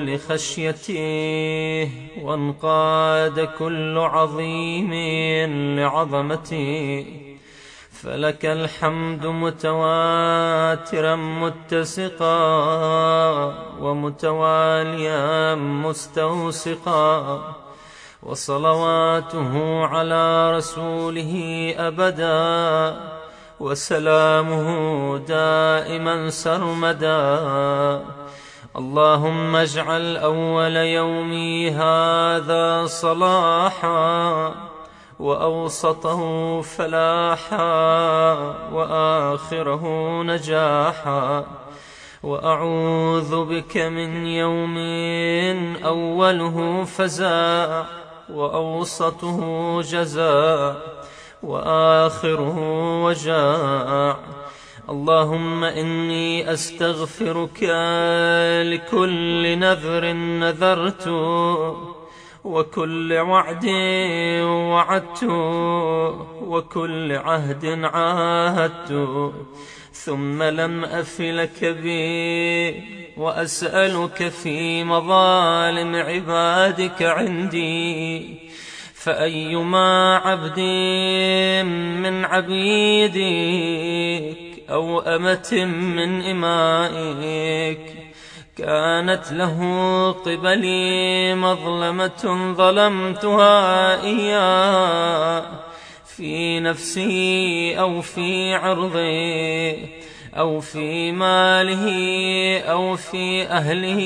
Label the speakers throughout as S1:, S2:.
S1: لخشيته وانقاد كل عظيم لعظمته فلك الحمد متواترا متسقا ومتواليا مستوسقا وصلواته على رسوله أبدا وسلامه دائما سرمدا. اللهم اجعل أول يومي هذا صلاحا وأوسطه فلاحا وآخره نجاحا، وأعوذ بك من يوم أوله فزاع وأوسطه جزاع وآخره وجاع. اللهم إني أستغفرك لكل نذر نذرت وكل وعد وعدت وكل عهد عاهدت ثم لم أفلك به، وأسألك في مظالم عبادك عندي. فأيما عبد من عبيدك أو أمة من إمائك كانت له قبلي مظلمة ظلمتها إياه في نفسي أو في عرضي أو في ماله أو في أهله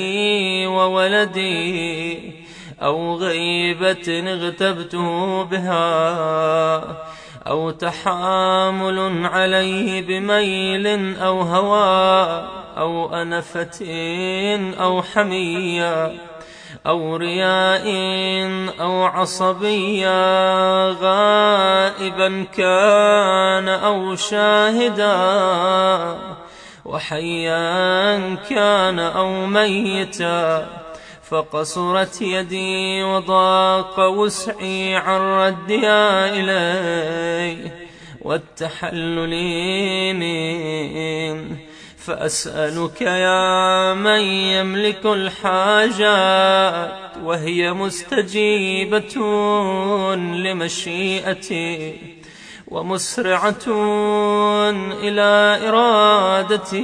S1: وولدي أو غيبة اغتبته بها أو تحامل عليه بميل أو هوى أو أنفة أو حمية أو رياء أو عصبية، غائبا كان أو شاهدا وحيا كان أو ميتا، فقصرت يدي وضاق وسعي عن ردها إليه والتحلل منه. فأسألك يا من يملك الحاجات وهي مستجيبة لمشيئته ومسرعة إلى إرادته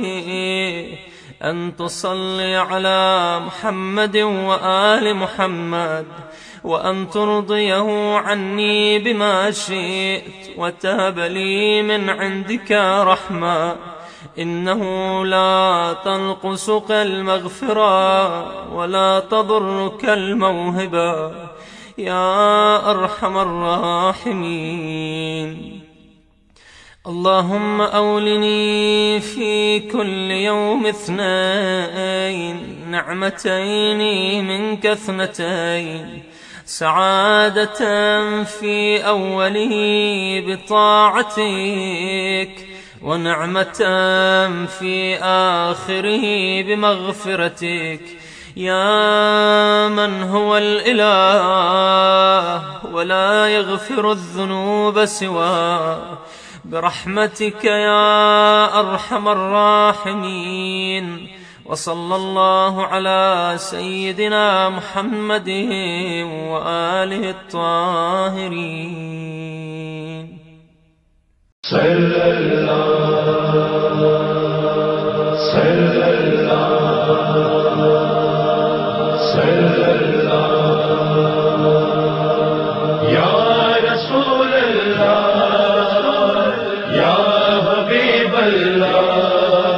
S1: أن تصلي على محمد وآل محمد، وأن ترضيه عني بما شئت، وتهب لي من عندك رحمة، إنه لا تنقصك المغفرة ولا تضرك الموهبة يا أرحم الراحمين. اللهم أولني في كل يوم 2 نعمتين منك 2، سعادة في أوله بطاعتك، ونعمة في آخره بمغفرتك، يا من هو الإله ولا يغفر الذنوب سواه، برحمتك يا أرحم الراحمين. وصلى الله على سيدنا محمد وآله الطاهرين.
S2: صلى الله صلى الله صلى الله يا رسول الله يا حبيب الله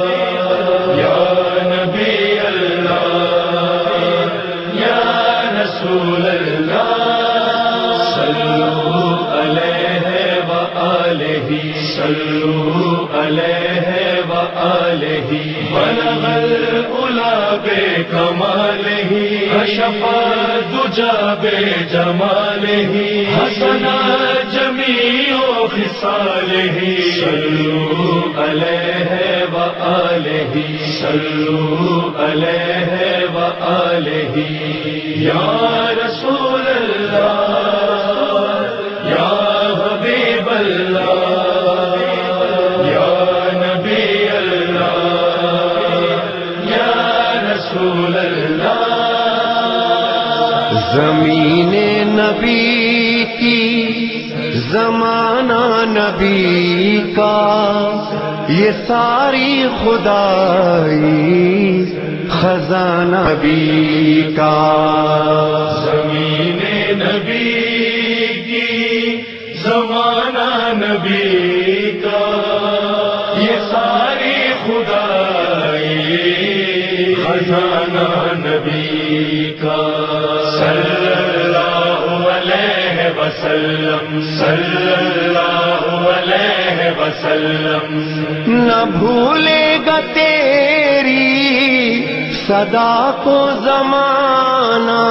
S2: يا نبي الله يا رسول الله صلوا عليه وآله صلوا عليه وآله بلغ العلا بكماله كشف الدجى بجماله حسن جميع خصاله صلوا عليه وآله صلوا عليه وآله يا رسول الله يا حبيب الله يا نبي الله يا رسول الله.
S3: زمین نبی کی زمانہ نبی کا یہ ساری خدائی خزانہ نبی کا.
S2: زمین نبی کی زمانہ نبی کا یہ ساری خدائی خزانہ نبی کا. صلی اللہ علیہ وسلم صلی اللہ علیہ وسلم
S3: نہ بھولے گا تیری صدا کو زمانہ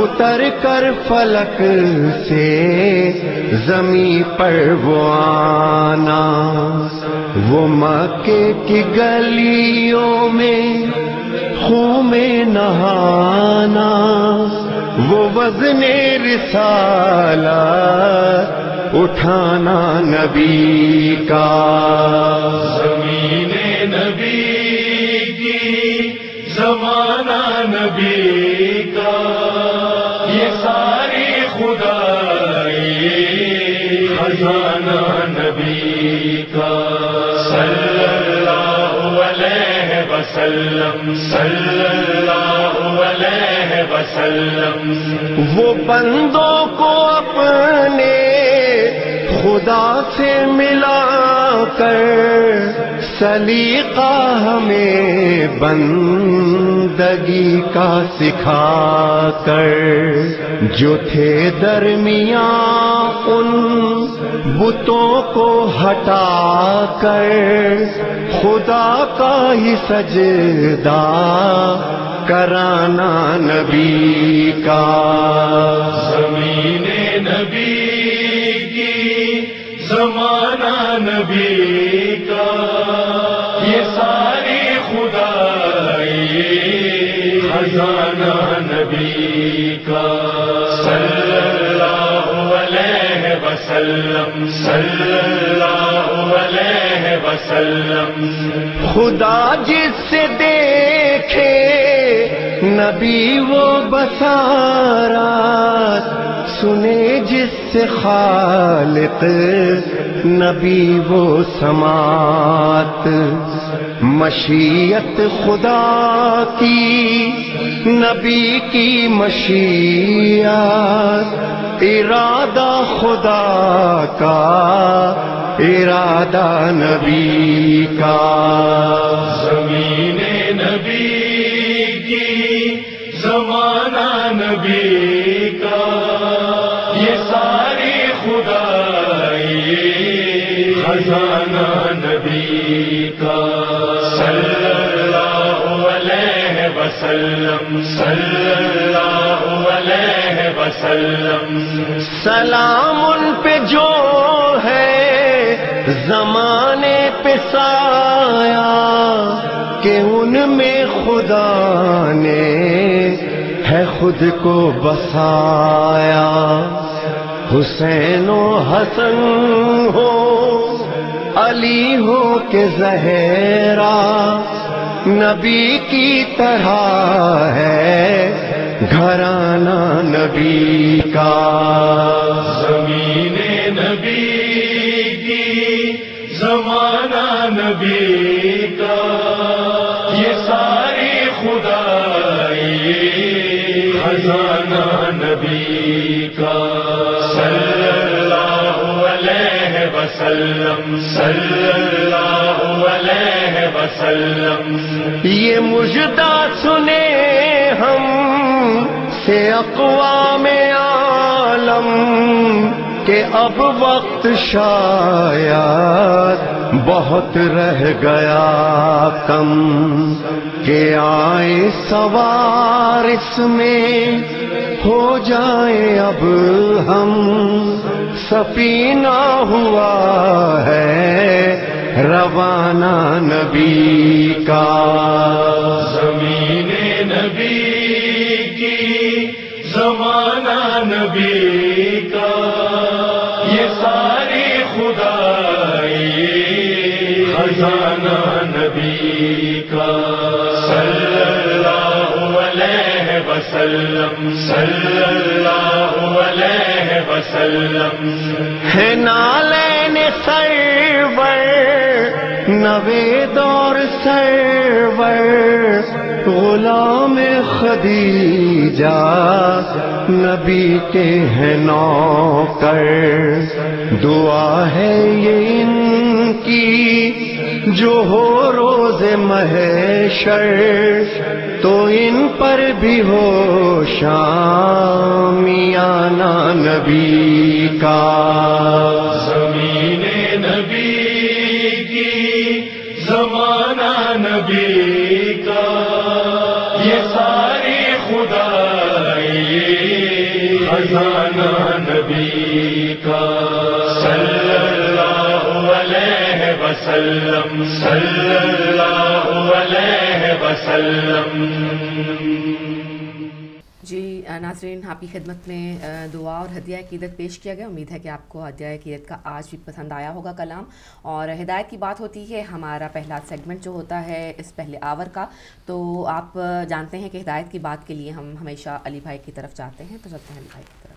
S3: اتر کر فلک سے زمیں پر وہ آنا. وہ مکے کی گلیوں میں خون میں نہانا، وہ وزن رسالت اٹھانا نبی کا.
S2: زمین نبی کی زمانہ نبی کا یہ ساری خدائی خزانہ نبی کا. صلی اللہ علیہ وسلم صلی اللہ علیہ وسلم
S3: وہ بندوں کو اپنے خدا سے ملا کر سلیقہ ہمیں بندگی کا سکھا کر، جو تھے درمیان ان بتوں کو ہٹا کر خدا کا ہی سجدہ کرانا نبی کا.
S2: زمین نبی کی زمانہ نبی کا یہ ساری خدائی خزانہ نبی کا. صلی اللہ علیہ وسلم صلی اللہ علیہ وسلم
S3: خدا جس سے دیکھے نبی وہ بصارت، سنے جس سے خالق نبی وہ سماعت. مشیت خدا کی نبی کی مشیت ارادہ خدا کا ارادہ نبی کا
S2: زمین نبی کی زمانہ نبی کا یہ ساری خدائی خزانہ نبی کا صلی اللہ علیہ وسلم صلی اللہ علیہ وسلم
S3: سلام ان پہ جو ہے زمانے پہ سایہ کہ ان میں خدا نے ہے خود کو بسایا حسین و حسن ہو علی ہو کہ زہرا نبی کی طرح ہے گھرانہ نبی کا
S2: زمین نبی کی زمانہ نبی کا یہ ساری خدائی خزانہ نبی کا صلی اللہ علیہ وسلم صلی اللہ علیہ وسلم
S3: یہ مژدہ سنے ہم سے اقوام عالم کہ اب وقت شاید بہت رہ گیا کم کہ آئے سوار اس میں ہو جائیں اب ہم سفینہ ہوا ہے روانہ نبی کا
S2: زمین نبی کی زمانہ نبی کا یہ ساری خدائی خزانہ نبی کا صلی اللہ علیہ وسلم صلی اللہ علیہ وسلم
S3: ہے نالین سرور نوید اور سرور غلام خدیجہ نبی کے ہیں نوکر دعا ہے یہ ان کی جو ہو روز محشر تو ان پر بھی ہو شامیانہ نبی کا
S2: زمین نبی کی زمانہ نبی کا یہ ساری خدائی خزانہ نبی کا صلی اللہ علیہ وسلم صلی اللہ علیہ وسلم
S4: جی ناظرین، آپ کی خدمت میں دعا اور ہدیہ عقیدت پیش کیا گیا. امید ہے کہ آپ کو ہدیہ عقیدت کا آج بھی پسند آیا ہوگا کلام. اور ہدایت کی بات ہوتی ہے ہمارا پہلا سیگمنٹ جو ہوتا ہے اس پہلے آور کا، تو آپ جانتے ہیں کہ ہدایت کی بات کے لیے ہم ہمیشہ علی بھائی کی طرف جاتے ہیں، تو چلتے ہیں علی بھائی کی طرف.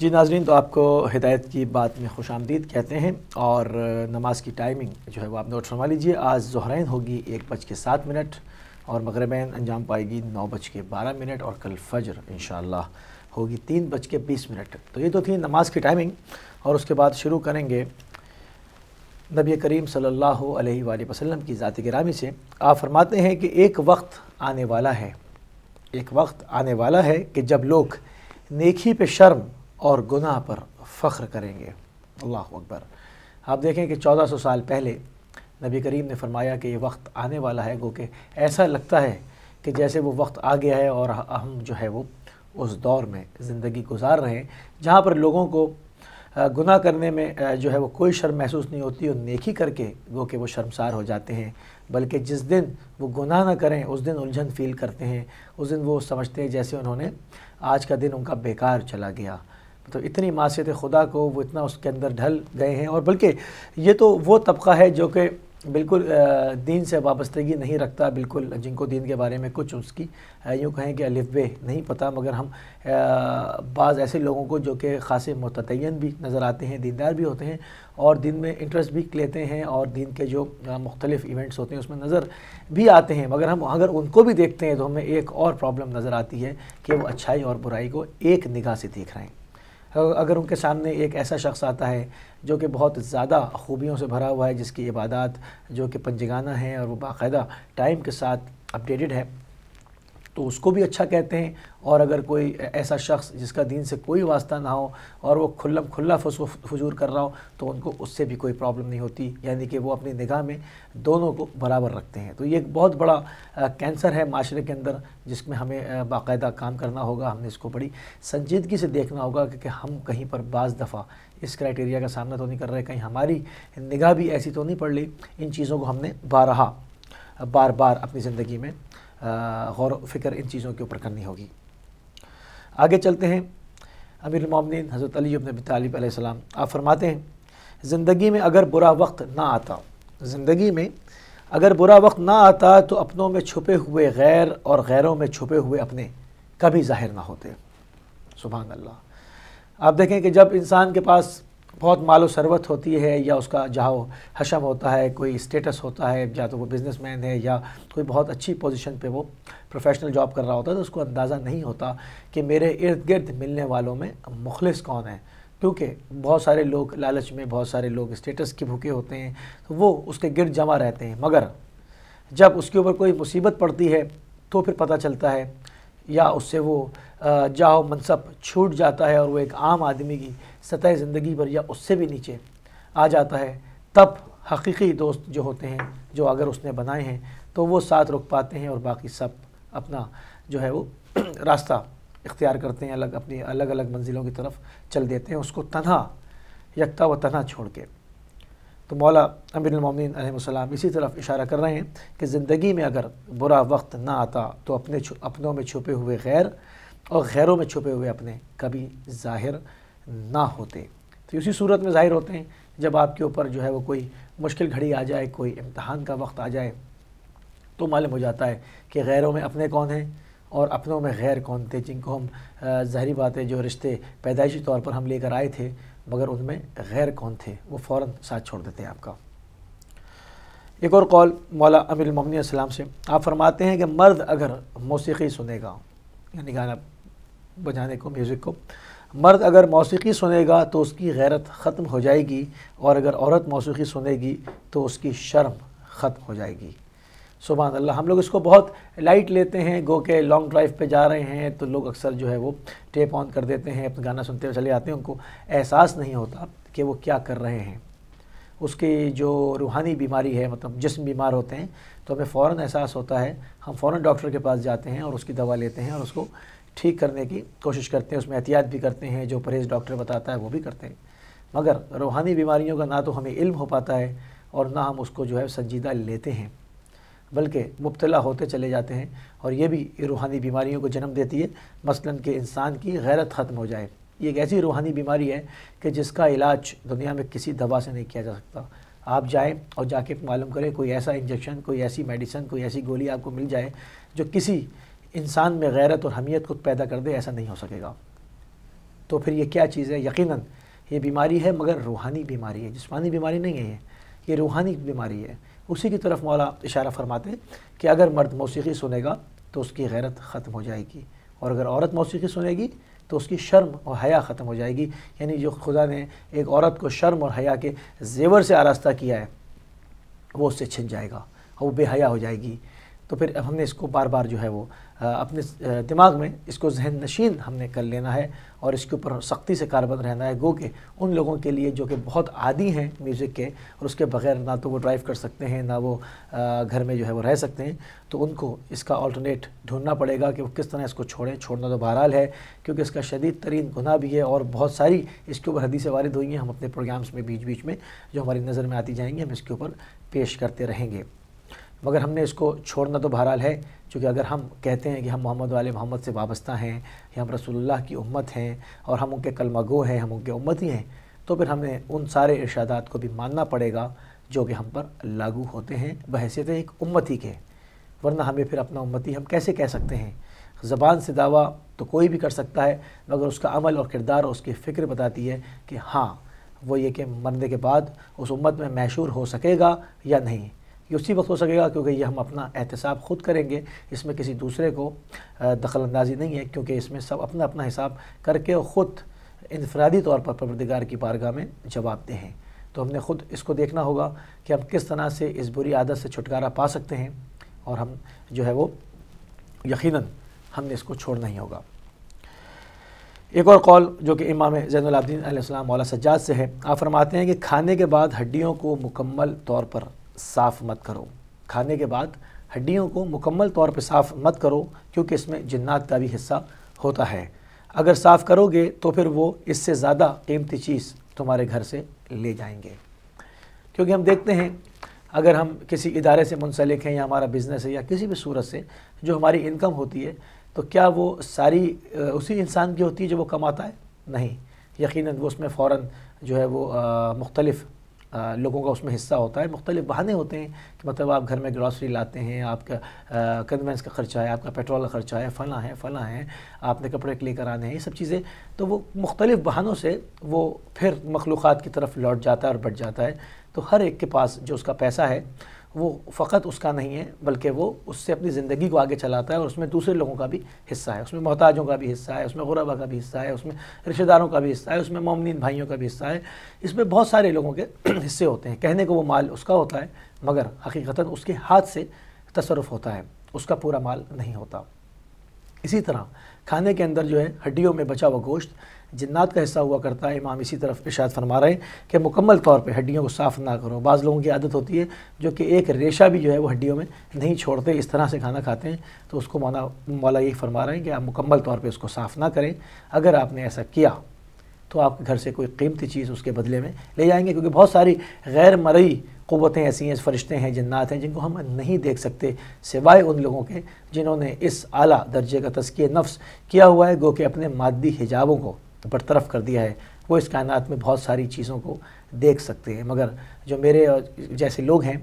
S5: جی ناظرین، تو آپ کو ہدایت کی بات میں خوش آمدید کہتے ہیں. اور نماز کی ٹائمنگ جو ہے وہ آپ نوٹ فرما لیجئے. آج ظہرین ہوگی 1:07 اور مغربین انجام پائے گی 9:12 اور کل فجر انشاءاللہ ہوگی 3:20. تو یہ تو تھی نماز کی ٹائمنگ. اور اس کے بعد شروع کریں گے نبی کریم صلی اللہ علیہ وآلہ وسلم کی ذات گرامی سے. آپ فرماتے ہیں کہ ایک وقت آنے والا ہے کہ جب لوگ نیکی پہ شرم اور گناہ پر فخر کریں گے. اللہ اکبر. آپ دیکھیں کہ 1400 سال پہلے نبی کریم نے فرمایا کہ یہ وقت آنے والا ہے، گو کہ ایسا لگتا ہے کہ جیسے وہ وقت آ گیا ہے اور ہم جو ہے وہ اس دور میں زندگی گزار رہے ہیں جہاں پر لوگوں کو گناہ کرنے میں جو ہے وہ کوئی شرم محسوس نہیں ہوتی، اور نیکی کر کے گو کہ وہ شرمسار ہو جاتے ہیں، بلکہ جس دن وہ گناہ نہ کریں اس دن الجھن فیل کرتے ہیں، اس دن وہ سمجھتے ہیں جیسے انہوں نے آج کا دن ان کا بیکار چلا گیا. تو اتنی معصیت خدا کو وہ اتنا اس کے اندر ڈھل گئے ہیں. اور بلکہ یہ تو وہ طبقہ ہے جو کہ بالکل دین سے وابستگی نہیں رکھتا، بالکل جن کو دین کے بارے میں کچھ اس کی یوں کہیں کہ الف بے نہیں پتہ، مگر ہم بعض ایسے لوگوں کو جو کہ خاصے متدین بھی نظر آتے ہیں، دیندار بھی ہوتے ہیں اور دین میں انٹرسٹ بھی لیتے ہیں اور دین کے جو مختلف ایونٹس ہوتے ہیں اس میں نظر بھی آتے ہیں، مگر ہم اگر ان کو بھی دیکھتے ہیں تو ہمیں ایک اور پرابلم نظر آتی ہے کہ وہ اچھائی اور برائی کو ایک نگاہ سے دیکھ رہے ہیں۔ اگر ان کے سامنے ایک ایسا شخص آتا ہے جو کہ بہت زیادہ خوبیوں سے بھرا ہوا ہے، جس کی عبادات جو کہ پنجگانہ ہیں اور وہ باقاعدہ ٹائم کے ساتھ اپڈیٹڈ ہے، تو اس کو بھی اچھا کہتے ہیں، اور اگر کوئی ایسا شخص جس کا دین سے کوئی واسطہ نہ ہو اور وہ کھلا فجور کر رہا ہو تو ان کو اس سے بھی کوئی پرابلم نہیں ہوتی، یعنی کہ وہ اپنی نگاہ میں دونوں کو برابر رکھتے ہیں۔ تو یہ ایک بہت بڑا کینسر ہے معاشرے کے اندر، جس میں ہمیں باقاعدہ کام کرنا ہوگا، ہم نے اس کو بڑی سنجیدگی سے دیکھنا ہوگا کہ ہم کہیں پر بعض دفعہ اس کرائٹیریا کا سامنا تو نہیں کر رہے، کہیں ہماری نگاہ بھی ایسی تو نہیں پڑ لی۔ ان چیزوں کو ہم نے بار بار اپنی زندگی میں غور و فکر ان چیزوں کے اوپر کرنی ہوگی۔ آگے چلتے ہیں۔ امیر المومنین حضرت علی بن ابی طالب علیہ السلام آپ فرماتے ہیں، زندگی میں اگر برا وقت نہ آتا تو اپنوں میں چھپے ہوئے غیر اور غیروں میں چھپے ہوئے اپنے کبھی ظاہر نہ ہوتے۔ سبحان اللہ۔ آپ دیکھیں کہ جب انسان کے پاس بہت مال و ثروت ہوتی ہے یا اس کا جاہ و حشم ہوتا ہے، کوئی اسٹیٹس ہوتا ہے، یا تو وہ بزنس مین ہے یا کوئی بہت اچھی پوزیشن پہ وہ پروفیشنل جاب کر رہا ہوتا ہے، تو اس کو اندازہ نہیں ہوتا کہ میرے ارد گرد ملنے والوں میں مخلص کون ہے، کیونکہ بہت سارے لوگ لالچ میں، بہت سارے لوگ اسٹیٹس کے بھوکے ہوتے ہیں، تو وہ اس کے گرد جمع رہتے ہیں، مگر جب اس کے اوپر کوئی مصیبت پڑتی ہے تو پھر پتہ چلتا ہے یا اس سے وہ جاہ و منصب چھوٹ جاتا ہے اور وہ ایک عام آدمی کی سطح زندگی پر یا اس سے بھی نیچے آ جاتا ہے، تب حقیقی دوست جو ہوتے ہیں، جو اگر اس نے بنائے ہیں تو وہ ساتھ رک پاتے ہیں اور باقی سب اپنا جو ہے وہ راستہ اختیار کرتے ہیں، اپنی الگ الگ منزلوں کی طرف چل دیتے ہیں، اس کو تنہا یکتا و تنہا چھوڑ کے۔ تو مولا امیر المومنین علیہ السلام اسی طرف اشارہ کر رہے ہیں کہ زندگی میں اگر برا وقت نہ آتا تو اپنوں میں چھپے ہوئے غیر اور غیروں میں چھپے ہوئے اپنے کبھی ظاہر نہ ہوتے۔ تو اسی صورت میں ظاہر ہوتے ہیں جب آپ کے اوپر جو ہے وہ کوئی مشکل گھڑی آ جائے، کوئی امتحان کا وقت آ جائے، تو معلوم ہو جاتا ہے کہ غیروں میں اپنے کون ہیں اور اپنوں میں غیر کون تھے، جن کو ہم ظاہری بات ہے جو رشتے پیدائشی طور پر ہم لے کر آئے تھے، مگر ان میں غیر کون تھے وہ فوراً ساتھ چھوڑ دیتے ہیں آپ کا۔ ایک اور قول مولا امیر المومنین علیہ السلام سے آپ فرماتے ہیں کہ مرد اگر موسیقی سنے گا، یعنی گانا بجانے کو، میوزک کو، مرد اگر موسیقی سنے گا تو اس کی غیرت ختم ہو جائے گی، اور اگر عورت موسیقی سنے گی تو اس کی شرم ختم ہو جائے گی۔ سبحان اللہ۔ ہم لوگ اس کو بہت لائٹ لیتے ہیں، گو کہ لانگ ڈرائیو پہ جا رہے ہیں تو لوگ اکثر جو ہے وہ ٹیپ آن کر دیتے ہیں، اپنا گانا سنتے ہوئے چلے جاتے ہیں، ان کو احساس نہیں ہوتا کہ وہ کیا کر رہے ہیں۔ اس کی جو روحانی بیماری ہے، مطلب جسم بیمار ہوتے ہیں تو ہمیں فوراً احساس ہوتا ہے، ہم فوراً ڈاکٹر کے پاس جاتے ہیں اور اس کی دوا لیتے ہیں اور اس کو ٹھیک کرنے کی کوشش کرتے ہیں، اس میں احتیاط بھی کرتے ہیں، جو پرہیز ڈاکٹر بتاتا ہے وہ بھی کرتے ہیں، مگر روحانی بیماریوں کا نہ تو ہمیں علم ہو پاتا ہے اور نہ ہم اس کو جو ہے سنجیدہ لیتے ہیں، بلکہ مبتلا ہوتے چلے جاتے ہیں، اور یہ بھی روحانی بیماریوں کو جنم دیتی ہے۔ مثلاً کہ انسان کی غیرت ختم ہو جائے، یہ ایک ایسی روحانی بیماری ہے کہ جس کا علاج دنیا میں کسی دوا سے نہیں کیا جا سکتا۔ آپ جائیں اور جا کے معلوم کریں، کوئی ایسا انجیکشن، کوئی ایسی میڈیسن، کوئی ایسی گولی آپ کو مل جائے جو کسی انسان میں غیرت اور حمیت کو پیدا کر دے، ایسا نہیں ہو سکے گا۔ تو پھر یہ کیا چیز ہے؟ یقیناً یہ بیماری ہے، مگر روحانی بیماری ہے، جسمانی بیماری نہیں ہے، یہ روحانی بیماری ہے۔ اسی کی طرف مولا اشارہ فرماتے ہیں کہ اگر مرد موسیقی سنے گا تو اس کی غیرت ختم ہو جائے گی، اور اگر عورت موسیقی سنے گی تو اس کی شرم اور حیا ختم ہو جائے گی، یعنی جو خدا نے ایک عورت کو شرم اور حیا کے زیور سے آراستہ کیا ہے وہ اس سے چھن جائے گا اور وہ بے حیا ہو جائے گی۔ تو پھر ہم نے اس کو بار بار جو ہے وہ اپنے دماغ میں اس کو ذہن نشین ہم نے کر لینا ہے اور اس کے اوپر سختی سے کاربند رہنا ہے، گو کہ ان لوگوں کے لیے جو کہ بہت عادی ہیں میوزک کے اور اس کے بغیر نہ تو وہ ڈرائیو کر سکتے ہیں، نہ وہ گھر میں جو ہے وہ رہ سکتے ہیں، تو ان کو اس کا آلٹرنیٹ ڈھونڈنا پڑے گا کہ وہ کس طرح اس کو چھوڑیں۔ چھوڑنا تو بہرحال ہے، کیونکہ اس کا شدید ترین گناہ بھی ہے، اور بہت ساری اس کے اوپر حدیثیں وارد ہوئی ہیں، ہم اپنے پروگرامز میں بیچ میں جو ہماری نظر میں آتی جائیں گے ہم اس کے اوپر پیش کرتے رہیں گے، مگر ہم نے اس کو چھوڑنا تو بہرحال ہے، چونکہ اگر ہم کہتے ہیں کہ ہم محمد والے محمد سے وابستہ ہیں یا ہم رسول اللہ کی امت ہیں اور ہم ان کے کلمہ گو ہیں، ہم ان کے امتی ہیں، تو پھر ہمیں ان سارے ارشادات کو بھی ماننا پڑے گا جو کہ ہم پر لاگو ہوتے ہیں بحیثیت ایک امتی کے، ورنہ ہمیں پھر اپنا امتی ہم کیسے کہہ سکتے ہیں؟ زبان سے دعویٰ تو کوئی بھی کر سکتا ہے، مگر اس کا عمل اور کردار اور اس کی فکر بتاتی ہے کہ ہاں وہ یہ کہ مرنے کے بعد اس امت میں محشور ہو سکے گا یا نہیں۔ یہ اسی وقت ہو سکے گا کیونکہ یہ ہم اپنا احتساب خود کریں گے، اس میں کسی دوسرے کو دخل اندازی نہیں ہے، کیونکہ اس میں سب اپنا اپنا حساب کر کے خود انفرادی طور پر پروردگار کی بارگاہ میں جواب دیں ہیں۔ تو ہم نے خود اس کو دیکھنا ہوگا کہ ہم کس طرح سے اس بری عادت سے چھٹکارا پا سکتے ہیں، اور ہم جو ہے وہ یقیناً ہم نے اس کو چھوڑنا ہی ہوگا۔ ایک اور قول جو کہ امام زین العابدین علیہ السلام مولا سجاد سے ہے، آپ فرماتے ہیں کہ کھانے کے بعد ہڈیوں کو مکمل طور پر صاف مت کرو۔ کھانے کے بعد ہڈیوں کو مکمل طور پر صاف مت کرو، کیونکہ اس میں جنات کا بھی حصہ ہوتا ہے۔ اگر صاف کرو گے تو پھر وہ اس سے زیادہ قیمتی چیز تمہارے گھر سے لے جائیں گے۔ کیونکہ ہم دیکھتے ہیں اگر ہم کسی ادارے سے منسلک ہیں یا ہمارا بزنس ہے یا کسی بھی صورت سے جو ہماری انکم ہوتی ہے، تو کیا وہ ساری اسی انسان کی ہوتی ہے جو وہ کماتا ہے؟ نہیں، یقیناً وہ اس میں فوراً جو ہے وہ مختلف لوگوں کا اس میں حصہ ہوتا ہے۔ مختلف بہانے ہوتے ہیں کہ مطلب آپ گھر میں گروسری لاتے ہیں، آپ کا کنوینس کا خرچہ ہے، آپ کا پیٹرول کا خرچہ ہے، فلاں ہے، آپ نے کپڑے لے کر آنے ہیں، یہ سب چیزیں، تو وہ مختلف بہانوں سے وہ پھر مخلوقات کی طرف لوٹ جاتا ہے اور بڑھ جاتا ہے۔ تو ہر ایک کے پاس جو اس کا پیسہ ہے وہ فقط اس کا نہیں ہے، بلکہ وہ اس سے اپنی زندگی کو آگے چلاتا ہے، اور اس میں دوسرے لوگوں کا بھی حصہ ہے، اس میں محتاجوں کا بھی حصہ ہے، اس میں غربا کا بھی حصہ ہے، اس میں رشتہ داروں کا بھی حصہ ہے، اس میں مومنین بھائیوں کا بھی حصہ ہے، اس میں بہت سارے لوگوں کے حصے ہوتے ہیں۔ کہنے کو وہ مال اس کا ہوتا ہے، مگر حقیقتاً اس کے ہاتھ سے تصرف ہوتا ہے، اس کا پورا مال نہیں ہوتا۔ اسی طرح کھانے کے اندر جو ہے ہڈیوں میں بچا ہوا گوشت جنات کا حصہ ہوا کرتا ہے۔ امام اسی طرف ارشاد فرما رہے ہیں کہ مکمل طور پہ ہڈیوں کو صاف نہ کرو۔ بعض لوگوں کی عادت ہوتی ہے جو کہ ایک ریشہ بھی جو ہے وہ ہڈیوں میں نہیں چھوڑتے، اس طرح سے کھانا کھاتے ہیں، تو اس کو مولا یہ فرما رہے ہیں کہ آپ مکمل طور پہ اس کو صاف نہ کریں۔ اگر آپ نے ایسا کیا تو آپ کے گھر سے کوئی قیمتی چیز اس کے بدلے میں لے جائیں گے، کیونکہ بہت ساری غیر مرئی قوتیں ایسی ہیں، فرشتے ہیں، جنات ہیں، جن کو ہم نہیں دیکھ سکتے سوائے ان لوگوں کے جنہوں نے اس اعلیٰ درجے کا تزکیہ نفس کیا ہوا ہے، گو کہ اپنے مادی حجابوں کو برطرف کر دیا ہے۔ وہ اس کائنات میں بہت ساری چیزوں کو دیکھ سکتے ہیں، مگر جو میرے جیسے لوگ ہیں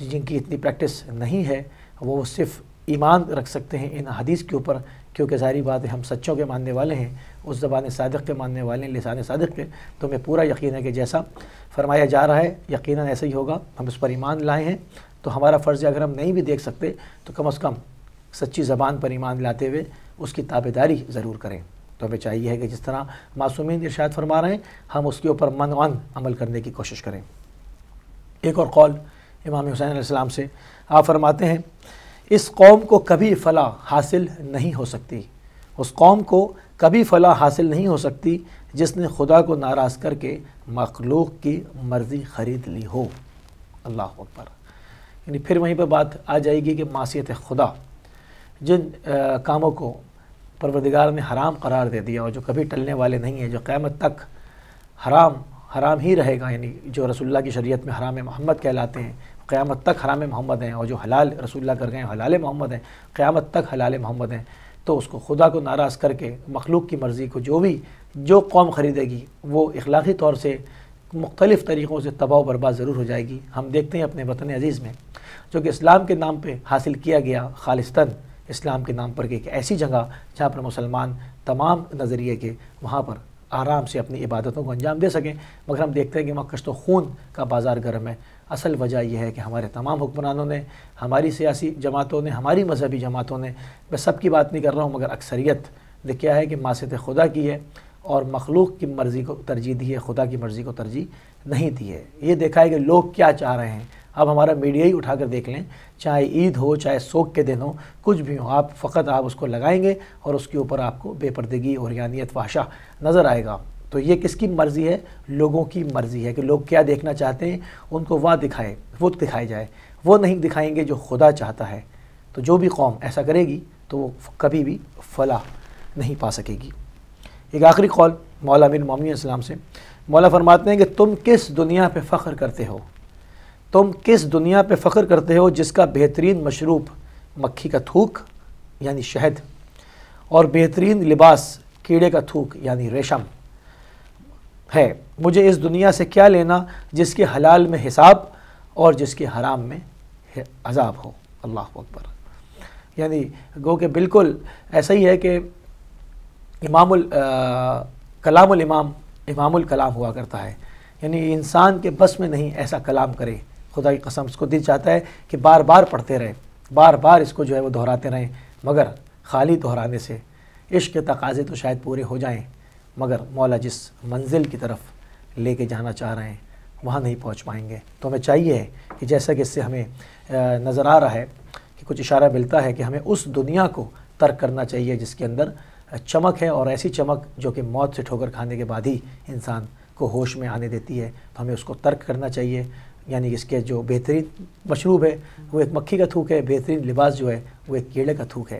S5: جن کی اتنی پریکٹس نہیں ہے، وہ صرف ایمان رکھ سکتے ہیں ان حدیث کے اوپر، کیونکہ ظاہری بات ہے ہم سچوں کے ماننے والے ہیں، اس زبان صادق کے ماننے والے ہیں، لسان صادق کے، تو ہمیں پورا یقین ہے کہ جیسا فرمایا جا رہا ہے یقیناً ایسا ہی ہوگا۔ ہم اس پر ایمان لائے ہیں، تو ہمارا فرض ہے اگر ہم نہیں بھی دیکھ سکتے تو کم از کم سچی زبان پر ایمان لاتے ہوئے اس کی تابعداری ضرور کریں۔ تو ہمیں چاہیے ہے کہ جس طرح معصومین ارشاد فرما رہے ہیں ہم اس کے اوپر منعن عمل کرنے کی کوشش کریں۔ ایک اور قول امام حسین علیہ السلام سے، آپ فرماتے ہیں اس قوم کو کبھی فلاح حاصل نہیں ہو سکتی، اس قوم کو کبھی فلاح حاصل نہیں ہو سکتی جس نے خدا کو ناراض کر کے مخلوق کی مرضی خرید لی ہو۔ اللہ اکبر، یعنی پھر وہیں پہ بات آ جائے گی کہ معصیت خدا، جن کاموں کو پروردگار نے حرام قرار دے دیا اور جو کبھی ٹلنے والے نہیں ہیں، جو قیامت تک حرام ہی رہے گا، یعنی جو رسول اللہ کی شریعت میں حرام محمد کہلاتے ہیں قیامت تک حرام محمد ہیں، اور جو حلال رسول اللہ کر گئے ہیں حلال محمد ہیں، قیامت تک حلال محمد ہیں، تو اس کو خدا کو ناراض کر کے مخلوق کی مرضی کو جو قوم خریدے گی وہ اخلاقی طور سے مختلف طریقوں سے تباہ و برباد ضرور ہو جائے گی۔ ہم دیکھتے ہیں اپنے وطن عزیز میں جو کہ اسلام کے نام پہ حاصل کیا گیا، خالصتاً اسلام کے نام پر کہ ایک ایسی جگہ جہاں پر مسلمان تمام نظریے کے وہاں پر آرام سے اپنی عبادتوں کو انجام دے سکیں، مگر ہم دیکھتے ہیں کہ وہاں کشت و خون کا بازار گرم ہے۔ اصل وجہ یہ ہے کہ ہمارے تمام حکمرانوں نے، ہماری سیاسی جماعتوں نے، ہماری مذہبی جماعتوں نے، میں سب کی بات نہیں کر رہا ہوں مگر اکثریت نے کیا ہے کہ معصیت خدا کی ہے اور مخلوق کی مرضی کو ترجیح دی ہے، خدا کی مرضی کو ترجیح نہیں دی ہے۔ یہ دیکھا ہے کہ لوگ کیا چاہ رہے ہیں۔ اب ہمارا میڈیا ہی اٹھا کر دیکھ لیں، چاہے عید ہو چاہے سوگ کے دن ہو، کچھ بھی ہو، آپ اس کو لگائیں گے اور اس کے اوپر آپ کو بے پردگی اور یانیت فحشہ نظر آئے گا۔ تو یہ کس کی مرضی ہے؟ لوگوں کی مرضی ہے کہ لوگ کیا دیکھنا چاہتے ہیں، ان کو وہ دکھائے جائے، وہ نہیں دکھائیں گے جو خدا چاہتا ہے۔ تو جو بھی قوم ایسا کرے گی تو وہ کبھی بھی فلاح نہیں پا سکے گی۔ ایک آخری قول مولا امیر المومنین السلام سے، مولا فرماتے ہیں کہ تم کس دنیا پہ فخر کرتے ہو، تم کس دنیا پہ فخر کرتے ہو جس کا بہترین مشروب مکھی کا تھوک یعنی شہد اور بہترین لباس کیڑے کا تھوک یعنی ریشم ہے۔ مجھے اس دنیا سے کیا لینا جس کے حلال میں حساب اور جس کے حرام میں عذاب ہو۔ اللہ اکبر۔ یعنی گو کہ بالکل ایسا ہی ہے کہ کلام الامام امام الکلام ہوا کرتا ہے، یعنی انسان کے بس میں نہیں ایسا کلام کرے۔ خدا کی قسم اس کو دل چاہتا ہے کہ بار بار پڑھتے رہیں، بار بار اس کو جو ہے وہ دہراتے رہیں، مگر خالی دہرانے سے عشق کے تقاضے تو شاید پورے ہو جائیں، مگر مولا جس منزل کی طرف لے کے جانا چاہ رہے ہیں وہاں نہیں پہنچ پائیں گے۔ تو ہمیں چاہیے کہ جیسا کہ اس سے ہمیں نظر آ رہا ہے کہ کچھ اشارہ ملتا ہے کہ ہمیں اس دنیا کو ترک کرنا چاہیے جس کے اندر چمک ہے، اور ایسی چمک جو کہ موت سے ٹھوکر کھانے کے بعد ہی انسان کو ہوش میں آنے دیتی ہے، تو ہمیں اس کو ترک کرنا چاہیے۔ یعنی اس کے جو بہترین مشروب ہے وہ ایک مکھی کا تھوک ہے، بہترین لباس جو ہے وہ ایک کیڑے کا تھوک ہے،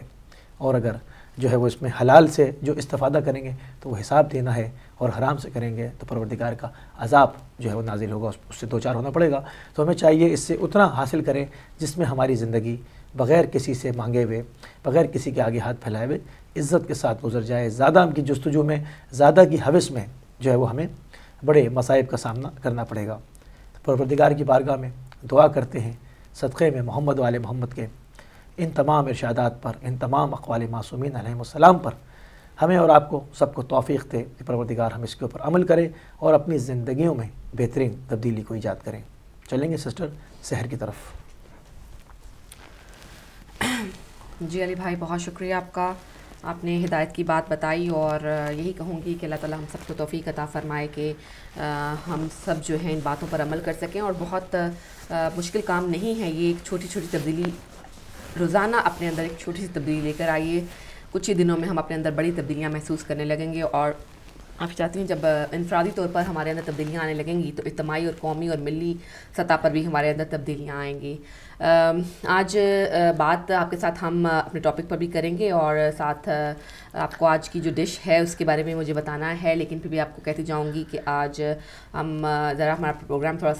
S5: اور اگر جو ہے وہ اس میں حلال سے جو استفادہ کریں گے تو وہ حساب دینا ہے، اور حرام سے کریں گے تو پروردگار کا عذاب جو ہے وہ نازل ہوگا، اس سے دوچار ہونا پڑے گا۔ تو ہمیں چاہیے اس سے اتنا حاصل کریں جس میں ہماری زندگی بغیر کسی سے مانگے ہوئے، بغیر کسی کے آگے ہاتھ پھیلائے ہوئے عزت کے ساتھ گزر جائے۔ زیادہ ہم کی جستجو میں، زیادہ کی ہوس میں جو ہے وہ ہمیں بڑے مصائب کا سامنا کرنا پڑے گا۔ پروردگار کی بارگاہ میں دعا کرتے ہیں صدقے میں محمد و آل محمد کے ان تمام ارشادات پر، ان تمام اقوال معصومین علیہم السلام پر ہمیں اور آپ کو سب کو توفیق دے کہ پروردگار ہم اس کے اوپر عمل کریں اور اپنی زندگیوں میں بہترین تبدیلی کو ایجاد کریں۔ چلیں گے سسٹر سحر کی طرف۔
S4: جی علی بھائی، بہت شکریہ آپ کا، آپ نے ہدایت کی بات بتائی، اور یہی کہوں گی کہ اللہ تعالیٰ ہم سب کو توفیق عطا فرمائے کہ ہم سب جو ہیں ان باتوں پر عمل کر سکیں، اور بہت مشکل کام نہیں ہے یہ، ایک چھوٹی چھوٹی تبدیلی روزانہ اپنے اندر ایک چھوٹی سی تبدیلی لے کر آئیے، کچھ ہی دنوں میں ہم اپنے اندر بڑی تبدیلیاں محسوس کرنے لگیں گے، اور آپ چاہتی ہیں جب انفرادی طور پر ہمارے اندر تبدیلیاں آنے لگیں گی تو اجتماعی اور قومی اور ملی سطح پر بھی ہمارے اندر تبدیلیاں آئیں گی۔ آج بات آپ کے ساتھ ہم اپنے ٹاپک پر بھی کریں گے، اور ساتھ آپ کو آج کی جو ڈش ہے اس کے بارے میں مجھے بتانا ہے، لیکن پھر بھی آپ کو کہتی جاؤں گی کہ آج ہم ذرا ہمارا پروگرام تھوڑا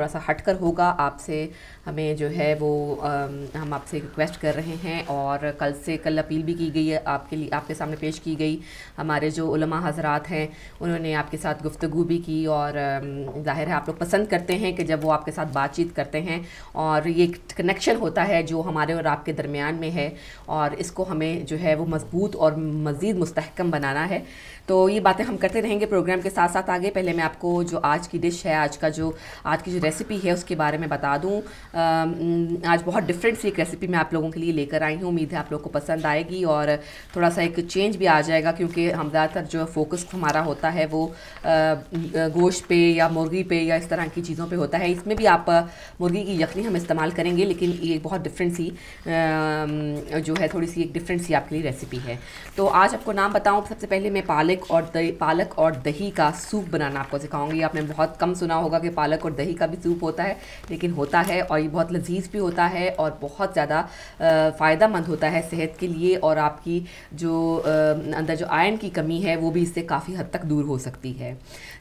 S4: سا ہٹ کر ہوگا۔ آپ سے ہمیں جو ہے وہ ہم آپ سے ریکویسٹ کر رہے ہیں، اور کل اپیل بھی کی گئی ہے آپ کے لیے، آپ کے سامنے پیش کی گئی۔ ہمارے جو علماء حضرات ہیں انہوں نے آپ کے ساتھ گفتگو بھی کی، اور ظاہر ہے آپ لوگ پسند کرتے ہیں کہ جب وہ آپ کے ساتھ بات چیت کرتے ہیں، اور یہ کنیکشن ہوتا ہے جو ہمارے اور آپ کے درمیان میں ہے، اور اس کو ہمیں جو ہے وہ مضبوط اور مزید مستحکم بنانا ہے۔ تو یہ باتیں ہم کرتے رہیں گے پروگرام کے ساتھ ساتھ آگے۔ پہلے میں آپ کو جو آج کی ڈش ہے، آج کی جو ریسیپی ہے اس کے بارے میں بتا دوں۔ آج بہت ڈفرینٹ سی ایک ریسیپی میں آپ لوگوں کے لیے لے کر آئی ہوں، امید ہے آپ لوگوں کو پسند آئے گی، اور تھوڑا سا ایک چینج بھی آ جائے گا، کیونکہ ہم زیادہ تر جو فوکس ہمارا ہوتا ہے وہ گوشت پہ یا مرغی پہ یا اس طرح کی چیزوں پہ ہوتا ہے۔ اس میں بھی آپ مرغی کی یخنی ہم استعمال کریں گے، لیکن یہ بہت ڈفرینٹ سی جو ہے تھوڑی سی ایک ڈفرینٹ سی آپ کے لیے ریسیپی ہے۔ تو آج آپ کو نام بتاؤں، سب سے پہلے میں پالک اور دہی کا سوپ بنانا آپ کو سکھاؤں گی۔ آپ نے بہت کم سنا ہوگا کہ پالک اور دہی کا بھی سوپ ہوتا ہے، لیکن ہوتا ہے، اور یہ بہت لذیذ بھی ہوتا ہے، اور بہت زیادہ فائدہ مند ہوتا ہے صحت کے لیے، اور آپ کی جو اندر جو آئرن کی کمی ہے وہ بھی اس سے کافی حد تک دور ہو سکتی ہے۔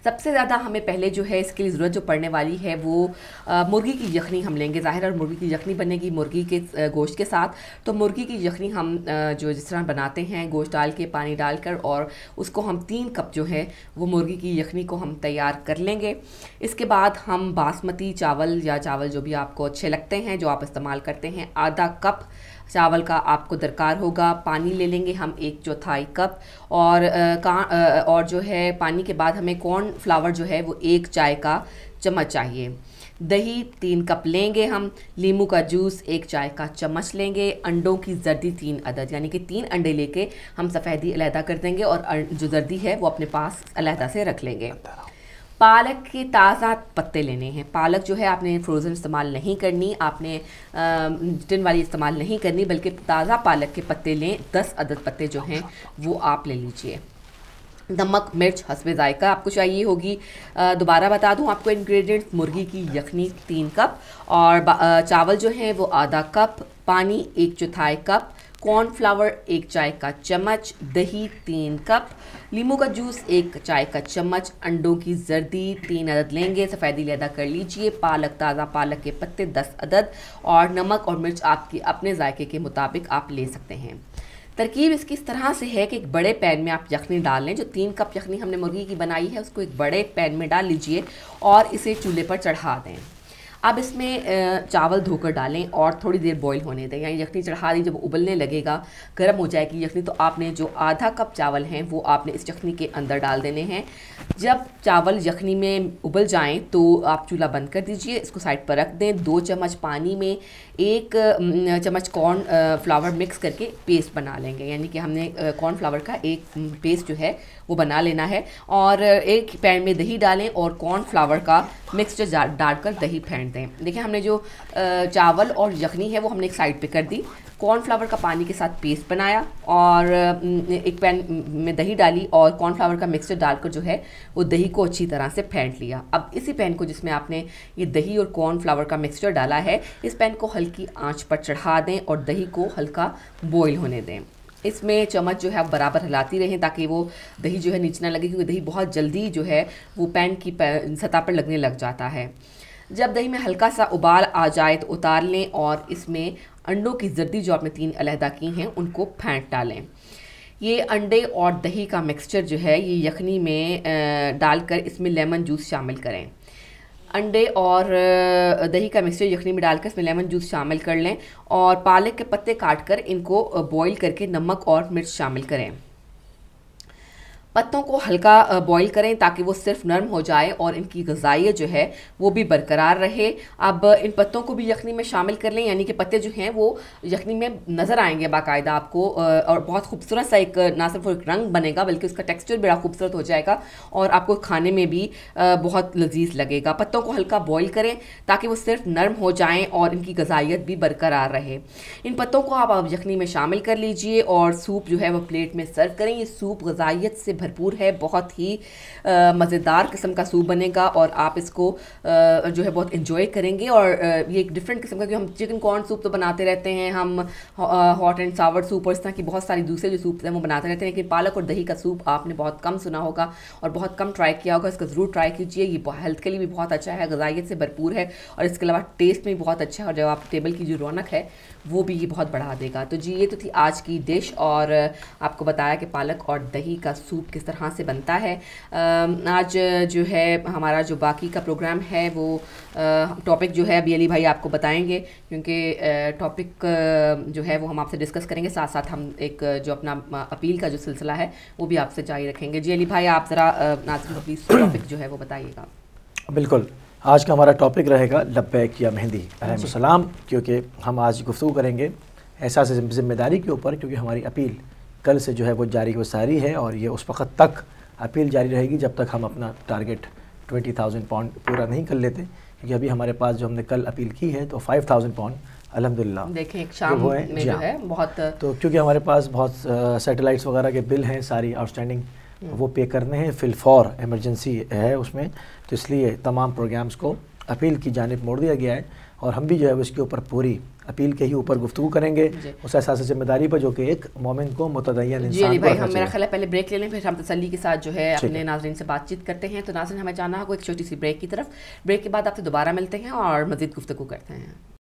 S4: سب سے زیادہ ہمیں پہلے جو ہے اس کے لیے ضرورت جو پڑنے والی ہے وہ مرغی کی یخنی ہم لیں گے۔ ظاہر ہے مرغی کی یخنی بنے گی مرغی کے گوشت کے ساتھ، تو مرغی کی یخنی ہم جو جس طرح بناتے ہیں گوشت ڈال کے پانی ڈال کر، اور اس کو ہم 3 کپ جو ہے وہ مرغی کی یخنی کو ہم تیار کر لیں گے۔ اس کے بعد ہم باسمتی چاول یا چاول جو بھی آپ کو اچھے لگتے ہیں جو آپ استعمال کرتے ہیں، آدھا کپ چاول کا آپ کو درکار ہوگا۔ پانی لے لیں گے ہم 1/4 کپ، اور جو ہے پانی کے بعد ہمیں کارن فلاور جو ہے وہ 1 چائے کا چمچ چاہیے۔ دہی 3 کپ لیں گے ہم، لیمو کا جوس 1 چائے کا چمچ لیں گے، انڈوں کی زردی 3 عدد، یعنی کہ 3 انڈے لے کے ہم سفیدی علیحدہ کر دیں گے، اور جو زردی ہے وہ اپنے پاس علیحدہ سے رکھ لیں گے۔ پالک کے تازہ پتے لینے ہیں۔ پالک جو ہے آپ نے فروزن استعمال نہیں کرنی، آپ نے ٹن والی استعمال نہیں کرنی، بلکہ تازہ پالک کے پتے لیں، 10 عدد پتے جو ہیں وہ آپ لے لیجئے۔ نمک مرچ حسب ذائقہ آپ کو چاہیے ہوگی۔ دوبارہ بتا دوں آپ کو انگریڈینٹس، مرغی کی یخنی 3 کپ، اور چاول جو ہیں وہ آدھا کپ، پانی 1/4 کپ، کارن فلاور 1 چائے کا چمچ، دہی 3 کپ، لیمو کا جوس 1 چائے کا چمچ، انڈوں کی زردی 3 عدد لیں گے، سفیدی علیحدہ کر لیجئے، پالک تازہ پالک کے پتے 10 عدد، اور نمک اور مرچ آپ کی اپنے ذائقے کے مطابق آپ لے سکتے ہیں۔ ترکیب اس کی اس طرح سے ہے کہ ایک بڑے پین میں آپ یخنی ڈال لیں، جو 3 کپ یخنی ہم نے مرغی کی بنائی ہے اس کو ایک بڑے پین میں ڈال لیجئے، اور اسے چولہے پر چڑھا دیں۔ اب اس میں چاول دھو کر ڈالیں اور تھوڑی دیر بوائل ہونے دیں، یعنی یخنی چڑھا دی، جب ابلنے لگے گا، گرم ہو جائے گی یخنی، تو آپ نے جو آدھا کپ چاول ہیں وہ آپ نے اس یخنی کے اندر ڈال دینے ہیں۔ جب چاول یخنی میں ابل جائیں تو آپ چولہا بند کر دیجئے، اس کو سائڈ پر رکھ دیں۔ 2 چمچ پانی میں 1 چمچ کارن فلاور مکس کر کے پیسٹ بنا لیں گے، یعنی کہ ہم نے کارن فلاور کا ایک پیسٹ جو ہے وہ بنا لینا ہے، اور ایک پین میں دہی ڈالیں اور کارن فلاور کا مکسچر ڈال کر دہی پھینٹ دیں۔ دیکھیں ہم نے جو چاول اور یخنی ہے وہ ہم نے ایک سائڈ پہ کر دی، کارن فلاور کا پانی کے ساتھ پیسٹ بنایا اور ایک پین میں دہی ڈالی اور کارن فلاور کا مکسچر ڈال کر جو ہے وہ دہی کو اچھی طرح سے پھینٹ لیا۔ اب اسی پین کو جس میں آپ نے یہ دہی اور کارن فلاور کا مکسچر ڈالا ہے، اس پین کو ہلکی آنچ پر چڑھا دیں اور دہی کو ہلکا بوائل ہونے دیں۔ اس میں چمچ جو ہے آپ برابر ہلاتی رہیں تاکہ وہ دہی جو ہے نیچے نہ لگے، کیونکہ دہی بہت جلدی جو ہے وہ پین کی سطح پر لگنے لگ جاتا ہے۔ جب دہی میں ہلکا سا ابال آ جائے تو اتار لیں اور اس میں انڈوں کی زردی جو آپ نے 3 علیحدہ کی ہیں ان کو پھینٹ ڈالیں۔ یہ انڈے اور دہی کا مکسچر جو ہے یہ یخنی میں ڈال کر اس میں لیمن جوس شامل کریں۔ انڈے اور دہی کا مکسچر یخنی میں ڈال کر اس میں لیمن جوس شامل کر لیں اور پالک کے پتے کاٹ کر ان کو بوائل کر کے نمک اور مرچ شامل کریں۔ پتوں کو ہلکا بوائل کریں تاکہ وہ صرف نرم ہو جائے اور ان کی غذائیت جو ہے وہ بھی برقرار رہے۔ اب ان پتوں کو بھی یخنی میں شامل کر لیں، یعنی کہ پتے جو ہیں وہ یخنی میں نظر آئیں گے باقاعدہ آپ کو، اور بہت خوبصورت سا ایک نہ صرف ایک رنگ بنے گا بلکہ اس کا ٹیکسچر بڑا خوبصورت ہو جائے گا اور آپ کو کھانے میں بھی بہت لذیذ لگے گا۔ پتوں کو ہلکا بوائل کریں تاکہ وہ صرف نرم ہو جائیں اور ان کی غذائیت بھی برقرار رہے۔ ان پتوں کو آپ یخنی میں شامل کر لیجئے اور سوپ جو ہے وہ پلیٹ میں سرو کریں۔ یہ سوپ غذائیت سے بھرپور ہے، بہت ہی مزیدار قسم کا سوپ بنے گا اور آپ اس کو جو ہے بہت انجوائے کریں گے۔ اور یہ ایک ڈیفرنٹ قسم کا، کہ ہم چکن کارن سوپ تو بناتے رہتے ہیں، ہم ہاٹ اینڈ ساور سوپ اور اس طرح کی بہت ساری دوسرے جو سوپ ہیں وہ بناتے رہتے ہیں، لیکن پالک اور دہی کا سوپ آپ نے بہت کم سنا ہوگا اور بہت کم ٹرائی کیا ہوگا۔ اس کا ضرور ٹرائی کیجیے، یہ ہیلتھ کے لیے بھی بہت اچھا ہے، غذائیت سے بھرپور ہے اور اس کے علاوہ ٹیسٹ میں بھی بہت اچھا ہے، اور جب آپ ٹیبل کی جو رونق ہے وہ بھی یہ بہت بڑھا دے گا۔ تو جی یہ تو تھی آج کی ڈش، اور آپ کو بتایا کہ پالک اور دہی کا سوپ کس طرح سے بنتا ہے۔ آج جو ہے ہمارا جو باقی کا پروگرام ہے وہ ٹاپک جو ہے ابھی علی بھائی آپ کو بتائیں گے، کیونکہ ٹاپک جو ہے وہ ہم آپ سے ڈسکس کریں گے، ساتھ ساتھ ہم ایک جو اپنا اپیل کا جو سلسلہ ہے وہ بھی آپ سے جاری رکھیں گے۔ جی علی بھائی آپ ذرا ناظرین کو پلیز ٹاپک جو ہے وہ بتائیے گا۔
S5: بالکل، آج کا ہمارا ٹاپک رہے گا لبیک یا مہندی علیہ السلام، کیونکہ ہم آج گفتگو کریں گے احساس ذمہ داری کے اوپر، کیونکہ ہماری اپیل کل سے جو ہے وہ جاری و ساری ہے اور یہ اس وقت تک اپیل جاری رہے گی جب تک ہم اپنا ٹارگٹ 20,000 پاؤنڈ پورا نہیں کر لیتے، کیونکہ ابھی ہمارے پاس جو ہم نے کل اپیل کی ہے تو 5,000 پاؤنڈ الحمدللہ
S4: دیکھیں ایک شام میں جو ہے بہت،
S5: تو کیونکہ ہمارے پاس بہت سیٹلائٹس وغیرہ کے بل ہیں ساری آؤٹ اسٹینڈنگ، وہ پے کرنے ہیں، فی الفور ایمرجنسی ہے اس میں، تو اس لیے تمام پروگرامز کو اپیل کی جانب موڑ دیا گیا ہے اور ہم بھی جو ہے اس کے اوپر پوری اپیل کے ہی اوپر گفتگو کریں گے اس احساس ذمہ داری پر جو کہ ایک مومن کو متدین انسان
S4: جی علی بھائی ہم میرا خیال ہے پہلے بریک لے لیں، پھر ہم تسلی کے ساتھ جو ہے اپنے ناظرین سے بات چیت کرتے ہیں۔ تو ناظرین ہمیں جانا ہوگا ایک چھوٹی سی بریک کی طرف، بریک کے بعد آپ سے دوبارہ ملتے ہیں اور مزید گفتگو کرتے ہیں۔